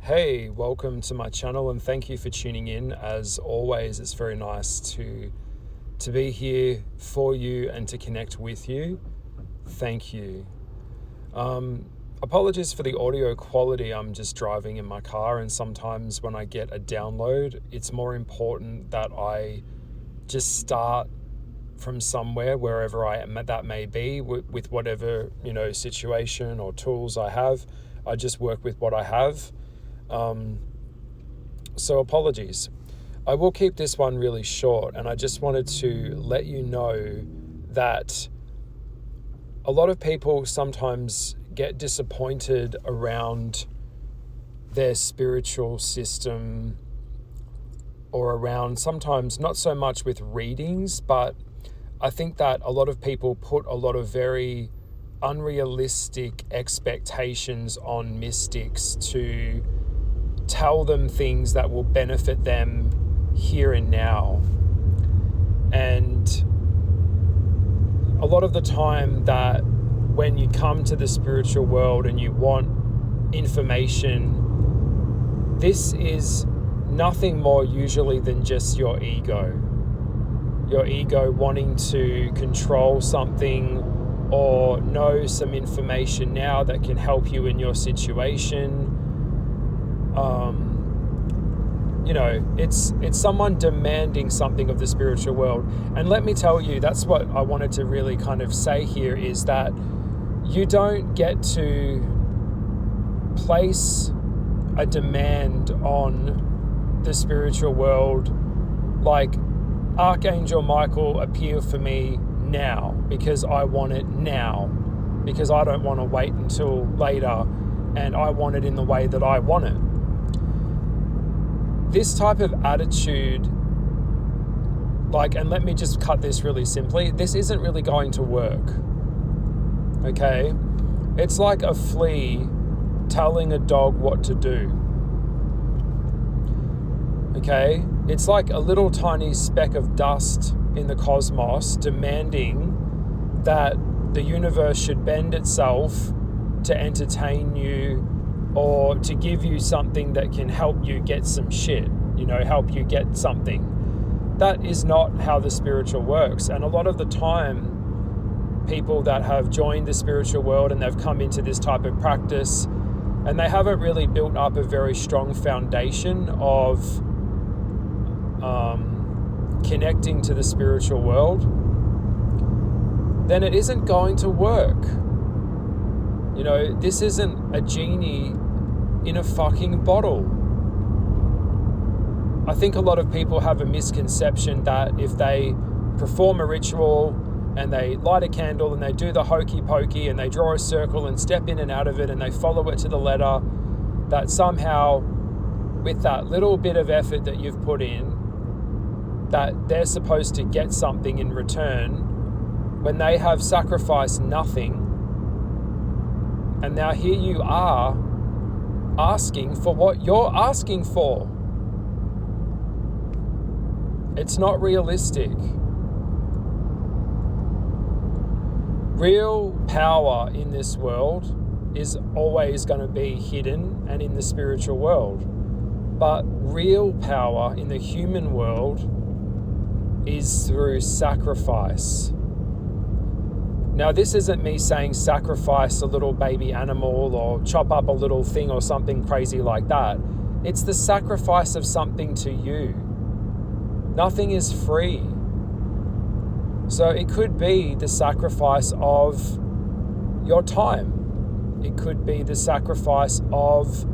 Hey, welcome to my channel and thank you for tuning in. As always, it's very nice to be here for you and to connect with you. Thank you. Apologies for the audio quality. I'm just driving in my car, and sometimes when I get a download, it's more important that I just start from somewhere, wherever I am, that may be, with whatever, situation or tools I have. I just work with what I have. So apologies. I will keep this one really short, and I just wanted to let you know that a lot of people sometimes get disappointed around their spiritual system, or around, sometimes not so much with readings, but I think that a lot of people put a lot of very unrealistic expectations on mystics to tell them things that will benefit them here and now. And a lot of the time that when you come to the spiritual world and you want information, this is nothing more usually than just your ego. Your ego wanting to control something or know some information now that can help you in your situation. It's someone demanding something of the spiritual world. And let me tell you, that's what I wanted to really kind of say here, is that you don't get to place a demand on the spiritual world like, Archangel Michael, appear for me now because I want it now, because I don't want to wait until later and I want it in the way that I want it. This type of attitude, and let me just cut this really simply, this isn't really going to work. Okay? It's like a flea telling a dog what to do. Okay? It's like a little tiny speck of dust in the cosmos demanding that the universe should bend itself to entertain you or to give you something that can help you get some shit, help you get something. That is not how the spiritual works. And a lot of the time, people that have joined the spiritual world and they've come into this type of practice and they haven't really built up a very strong foundation of connecting to the spiritual world, then it isn't going to work. This isn't a genie in a fucking bottle. I think a lot of people have a misconception that if they perform a ritual and they light a candle and they do the hokey pokey and they draw a circle and step in and out of it and they follow it to the letter, that somehow with that little bit of effort that you've put in, that they're supposed to get something in return when they have sacrificed nothing. And now here you are asking for what you're asking for. It's not realistic. Real power in this world is always going to be hidden and in the spiritual world. But real power in the human world is through sacrifice. Now, this isn't me saying sacrifice a little baby animal or chop up a little thing or something crazy like that. It's the sacrifice of something to you. Nothing is free. So it could be the sacrifice of your time. It could be the sacrifice of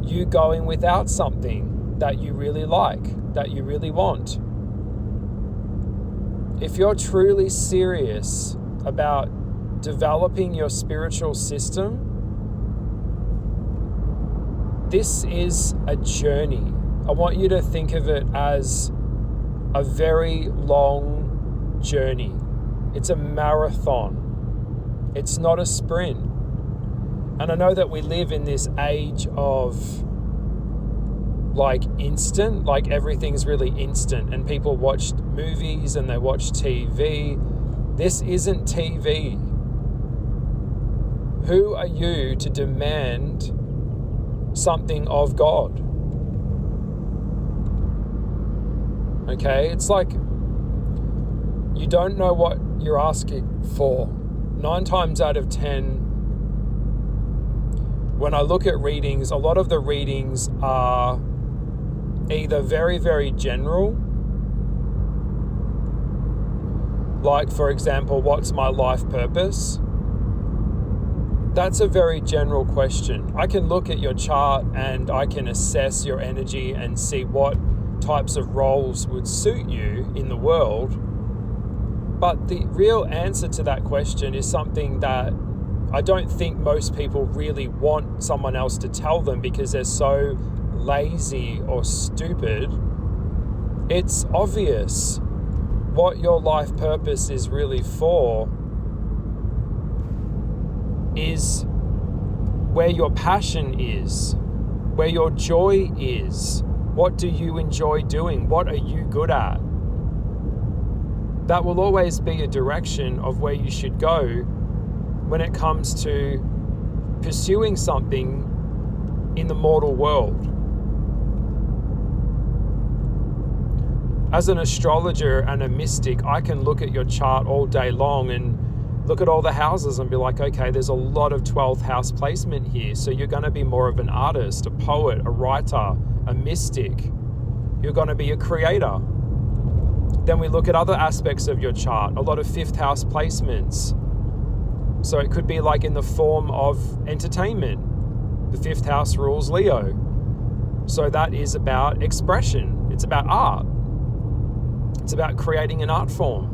you going without something that you really like, that you really want. If you're truly serious about developing your spiritual system, this is a journey. I want you to think of it as a very long journey. It's a marathon. It's not a sprint. And I know that we live in this age of instant, everything's really instant, and people watch movies and they watch TV. This isn't TV. Who are you to demand something of God. Okay? It's like you don't know what you're asking for. 9 times out of 10, when I look at readings, a lot of the readings are either very, very general, like, for example, what's my life purpose? That's a very general question. I can look at your chart and I can assess your energy and see what types of roles would suit you in the world. But the real answer to that question is something that I don't think most people really want someone else to tell them because they're so lazy or stupid. It's obvious what your life purpose is really for is where your passion is, where your joy is. What do you enjoy doing? What are you good at? That will always be a direction of where you should go when it comes to pursuing something in the mortal world. As an astrologer and a mystic, I can look at your chart all day long and look at all the houses and be like, okay, there's a lot of 12th house placement here. So you're going to be more of an artist, a poet, a writer, a mystic. You're going to be a creator. Then we look at other aspects of your chart, a lot of 5th house placements. So it could be like in the form of entertainment. The 5th house rules Leo. So that is about expression. It's about art. It's about creating an art form.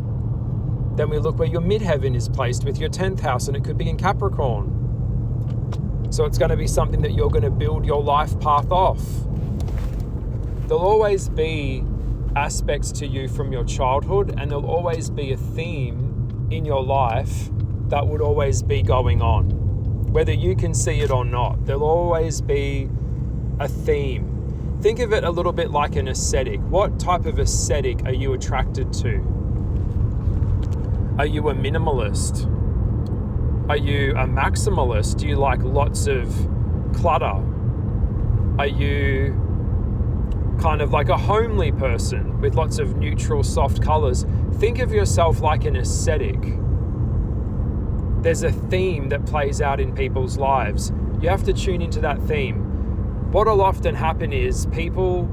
Then we look where your midheaven is placed with your 10th house, and it could be in Capricorn. So it's going to be something that you're going to build your life path off. There'll always be aspects to you from your childhood, and there'll always be a theme in your life that would always be going on, whether you can see it or not. There'll always be a theme. Think of it a little bit like an ascetic. What type of ascetic are you attracted to? Are you a minimalist? Are you a maximalist? Do you like lots of clutter? Are you kind of like a homely person with lots of neutral, soft colors? Think of yourself like an ascetic. There's a theme that plays out in people's lives. You have to tune into that theme. What'll often happen is people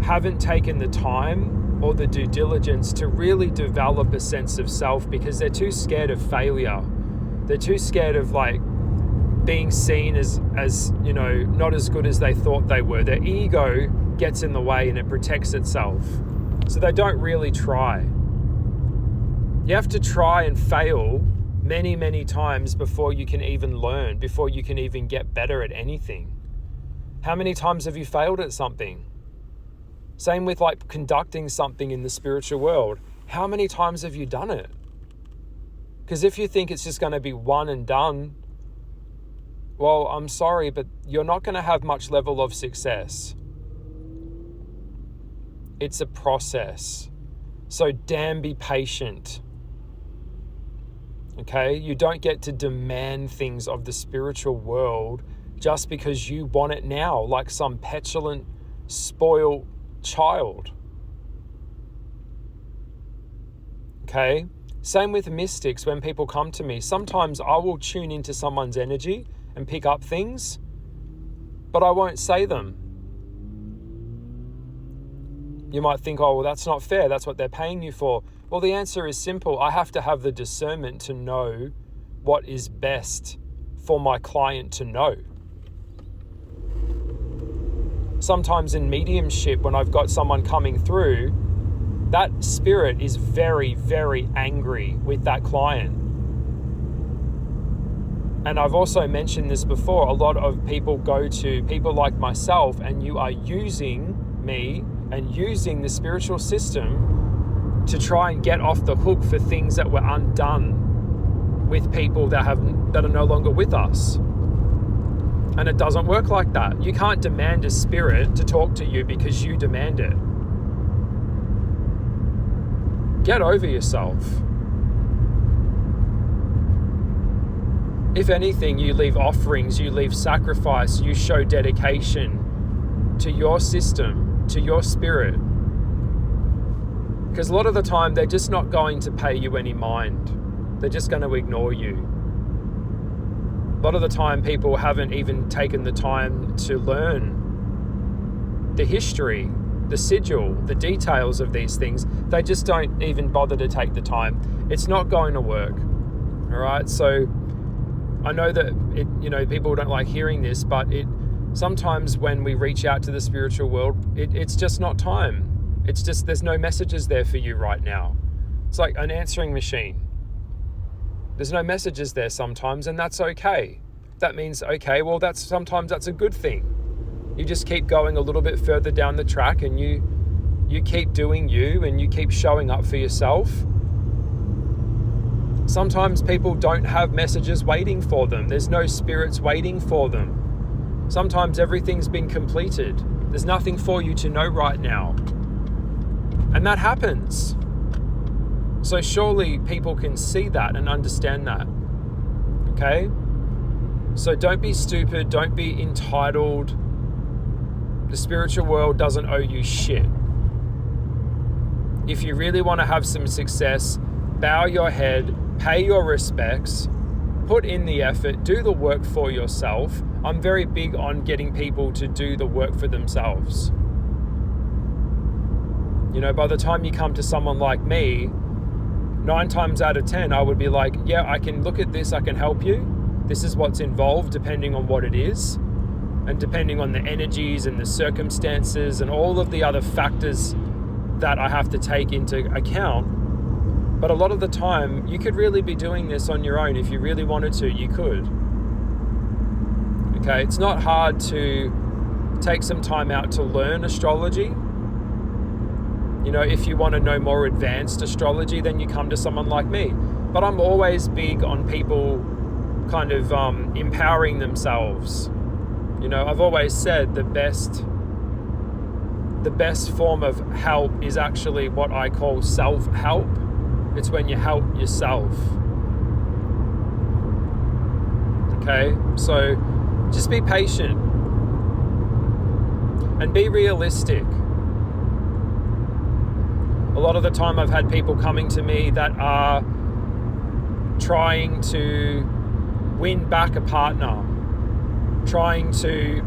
haven't taken the time or the due diligence to really develop a sense of self because they're too scared of failure. They're too scared of like being seen as you know, not as good as they thought they were. Their ego gets in the way and it protects itself. So they don't really try. You have to try and fail many, many times before you can even learn, before you can even get better at anything. How many times have you failed at something? Same with like conducting something in the spiritual world. How many times have you done it? Because if you think it's just going to be one and done, well, I'm sorry, but you're not going to have much level of success. It's a process. So damn, be patient. Okay? You don't get to demand things of the spiritual world just because you want it now, like some petulant, spoiled child. Okay? Same with mystics. When people come to me, sometimes I will tune into someone's energy and pick up things, but I won't say them. You might think, oh, well, that's not fair. That's what they're paying you for. Well, the answer is simple. I have to have the discernment to know what is best for my client to know. Sometimes in mediumship, when I've got someone coming through, that spirit is very, very angry with that client. And I've also mentioned this before, a lot of people go to people like myself, and you are using me and using the spiritual system to try and get off the hook for things that were undone with people that are no longer with us. And it doesn't work like that. You can't demand a spirit to talk to you because you demand it. Get over yourself. If anything, you leave offerings, you leave sacrifice, you show dedication to your system, to your spirit. Because a lot of the time, they're just not going to pay you any mind. They're just going to ignore you. A lot of the time, people haven't even taken the time to learn the history, the sigil, the details of these things. They just don't even bother to take the time. It's not going to work. All right. So I know that people don't like hearing this, but sometimes when we reach out to the spiritual world, it's just not time. It's just, there's no messages there for you right now. It's like an answering machine. There's no messages there sometimes, and that's okay. That means, okay, well, sometimes that's a good thing. You just keep going a little bit further down the track, and you keep doing you, and you keep showing up for yourself. Sometimes people don't have messages waiting for them. There's no spirits waiting for them. Sometimes everything's been completed. There's nothing for you to know right now. And that happens. So surely people can see that and understand that. Okay? So don't be stupid. Don't be entitled. The spiritual world doesn't owe you shit. If you really want to have some success, bow your head, pay your respects, put in the effort, do the work for yourself. I'm very big on getting people to do the work for themselves. By the time you come to someone like me, 9 times out of 10, I would be like, yeah, I can look at this, I can help you. This is what's involved depending on what it is, and depending on the energies and the circumstances and all of the other factors that I have to take into account. But a lot of the time, you could really be doing this on your own. If you really wanted to, you could. Okay, it's not hard to take some time out to learn astrology. If you want to know more advanced astrology, then you come to someone like me. But I'm always big on people kind of empowering themselves. I've always said the best form of help is actually what I call self-help. It's when you help yourself. Okay? So just be patient and be realistic. A lot of the time I've had people coming to me that are trying to win back a partner, trying to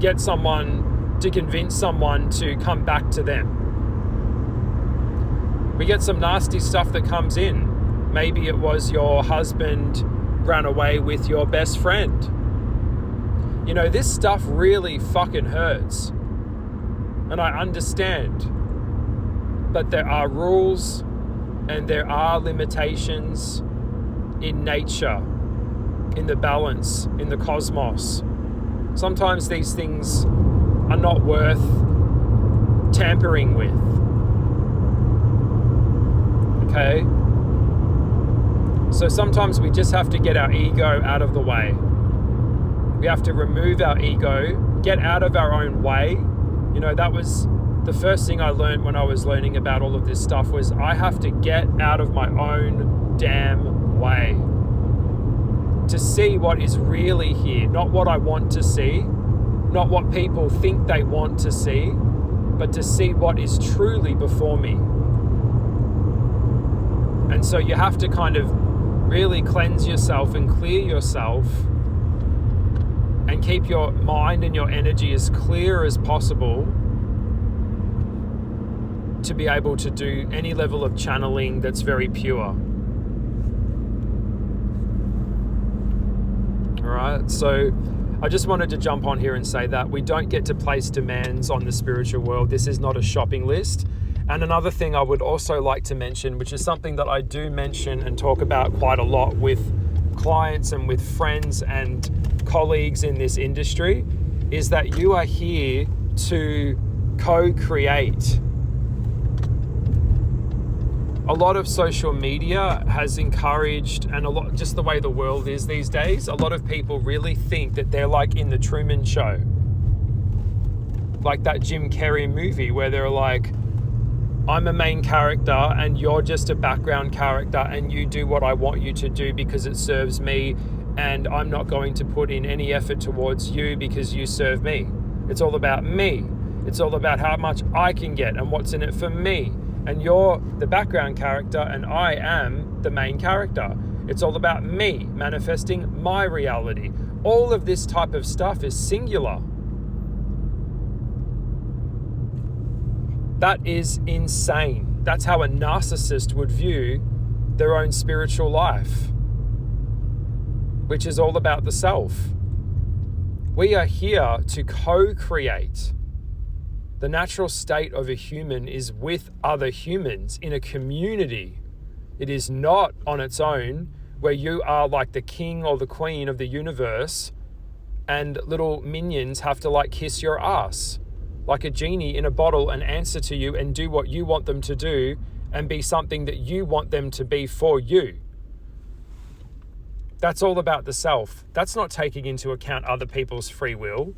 get someone to convince someone to come back to them. We get some nasty stuff that comes in. Maybe it was your husband ran away with your best friend. This stuff really fucking hurts. And I understand. But there are rules and there are limitations in nature, in the balance, in the cosmos. Sometimes these things are not worth tampering with. Okay? So sometimes we just have to get our ego out of the way. We have to remove our ego, get out of our own way. That was the first thing I learned when I was learning about all of this stuff, was I have to get out of my own damn way to see what is really here, not what I want to see, not what people think they want to see, but to see what is truly before me. And so you have to kind of really cleanse yourself and clear yourself and keep your mind and your energy as clear as possible to be able to do any level of channeling that's very pure. All right, so I just wanted to jump on here and say that we don't get to place demands on the spiritual world. This is not a shopping list. And another thing I would also like to mention, which is something that I do mention and talk about quite a lot with clients and with friends and colleagues in this industry, is that you are here to co-create. A lot of social media has encouraged, and a lot, just the way the world is these days, a lot of people really think that they're like in the Truman Show. Like that Jim Carrey movie where they're like, I'm a main character and you're just a background character and you do what I want you to do because it serves me and I'm not going to put in any effort towards you because you serve me. It's all about me. It's all about how much I can get and what's in it for me. And you're the background character and I am the main character. It's all about me manifesting my reality. All of this type of stuff is singular. That is insane. That's how a narcissist would view their own spiritual life, which is all about the self. We are here to co-create. The natural state of a human is with other humans in a community. It is not on its own where you are like the king or the queen of the universe and little minions have to like kiss your ass like a genie in a bottle and answer to you and do what you want them to do and be something that you want them to be for you. That's all about the self. That's not taking into account other people's free will.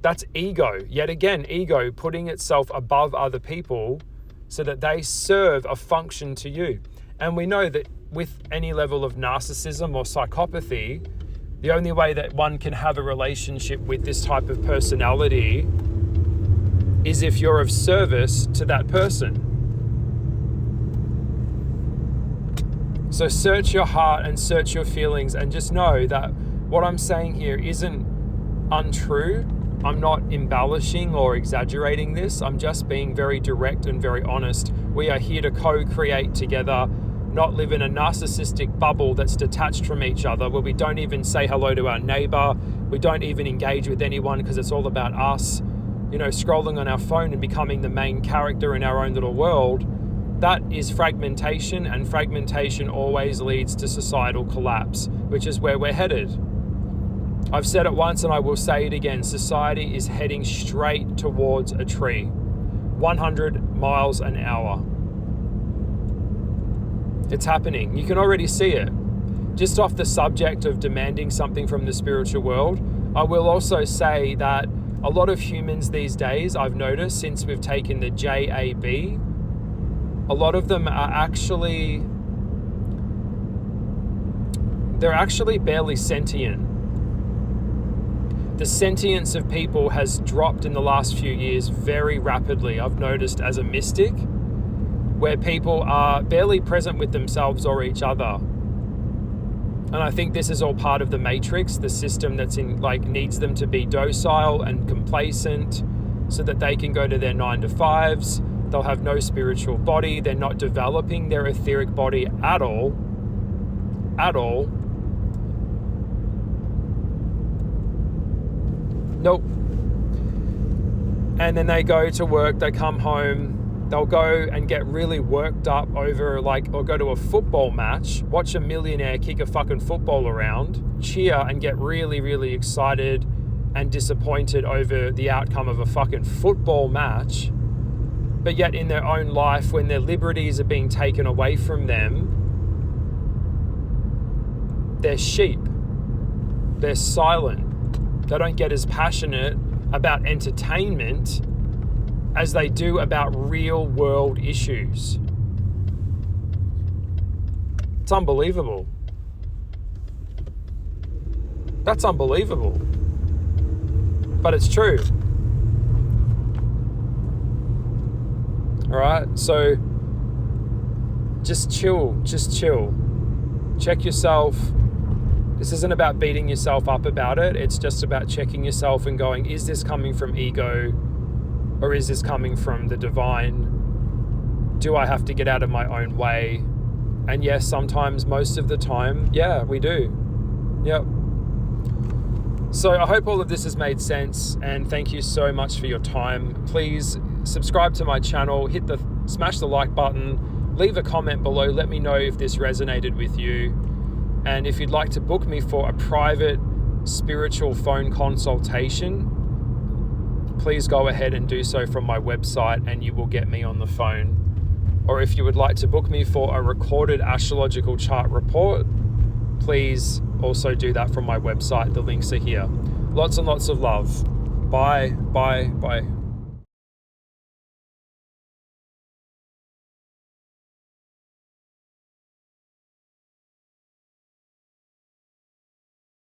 That's ego. Yet again, ego putting itself above other people so that they serve a function to you. And we know that with any level of narcissism or psychopathy, the only way that one can have a relationship with this type of personality is if you're of service to that person. So search your heart and search your feelings and just know that what I'm saying here isn't untrue. I'm not embellishing or exaggerating this. I'm just being very direct and very honest. We are here to co-create together, not live in a narcissistic bubble that's detached from each other, where we don't even say hello to our neighbor. We don't even engage with anyone because it's all about us, scrolling on our phone and becoming the main character in our own little world. That is fragmentation, and fragmentation always leads to societal collapse, which is where we're headed. I've said it once and I will say it again. Society is heading straight towards a tree, 100 miles an hour. It's happening. You can already see it. Just off the subject of demanding something from the spiritual world, I will also say that a lot of humans these days, I've noticed since we've taken the JAB, a lot of them are actually barely sentient. The sentience of people has dropped in the last few years very rapidly, I've noticed as a mystic, where people are barely present with themselves or each other. And I think this is all part of the matrix, the system that's needs them to be docile and complacent so that they can go to their 9-to-5s. They'll have no spiritual body. They're not developing their etheric body at all. Nope. And then they go to work, they come home, they'll go and get really worked up over or go to a football match, watch a millionaire kick a fucking football around, cheer and get really, really excited and disappointed over the outcome of a fucking football match. But yet in their own life, when their liberties are being taken away from them, they're sheep. They're silent. They don't get as passionate about entertainment as they do about real world issues. It's unbelievable. That's unbelievable. But it's true. All right, so just chill. Check yourself. This isn't about beating yourself up about it. It's just about checking yourself and going, is this coming from ego or is this coming from the divine? Do I have to get out of my own way? And yes, sometimes, most of the time, yeah, we do. Yep. So I hope all of this has made sense, and thank you so much for your time. Please subscribe to my channel, smash the like button, leave a comment below, let me know if this resonated with you. And if you'd like to book me for a private spiritual phone consultation, please go ahead and do so from my website and you will get me on the phone. Or if you would like to book me for a recorded astrological chart report, please also do that from my website. The links are here. Lots and lots of love. Bye.